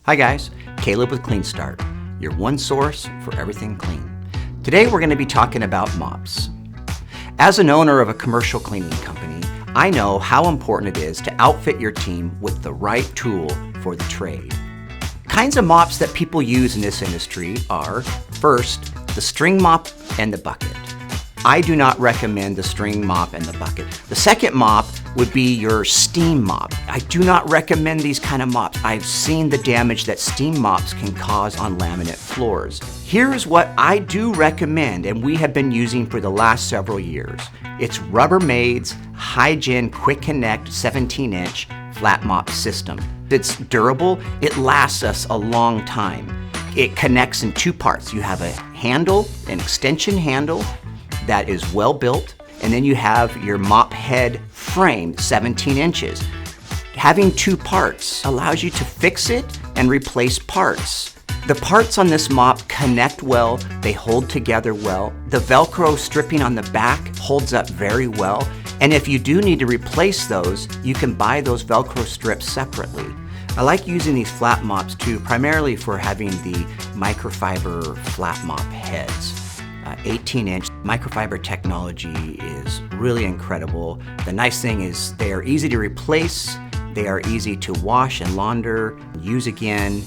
Hi guys, Caleb with Clean Start, your one source for everything clean. Today we're going to be talking about mops. As an owner of a commercial cleaning company, I know how important it is to outfit your team with the right tool for the trade. Kinds of mops that people use in this industry are, first, the string mop and the bucket. I do not recommend the string mop and the bucket. The second mop would be your steam mop. I do not recommend these kind of mops. I've seen the damage that steam mops can cause on laminate floors. Here's what I do recommend, and we have been using for the last several years. It's Rubbermaid's HYGEN Quick Connect 17-inch flat mop system. It's durable, it lasts us a long time. It connects in two parts. You have a handle, an extension handle, that is well built, and then you have your mop head frame, 17 inches. Having two parts allows you to fix it and replace parts. The parts on this mop connect well, they hold together well. The Velcro stripping on the back holds up very well, and if you do need to replace those, you can buy those Velcro strips separately. I like using these flat mops too, primarily for having the microfiber flat mop heads. 18-inch microfiber technology is really incredible. The nice thing is they are easy to replace, they are easy to wash and launder, use again.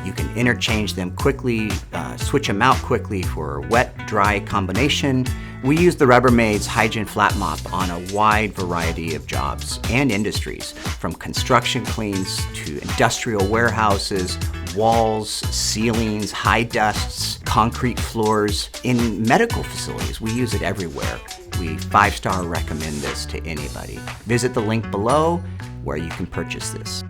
You can interchange them quickly, switch them out quickly for wet-dry combination. We use the Rubbermaid's HYGEN Flat Mop on a wide variety of jobs and industries, from construction cleans to industrial warehouses, walls, ceilings, high dusts, concrete floors. In medical facilities, we use it everywhere. We 5-star recommend this to anybody. Visit the link below where you can purchase this.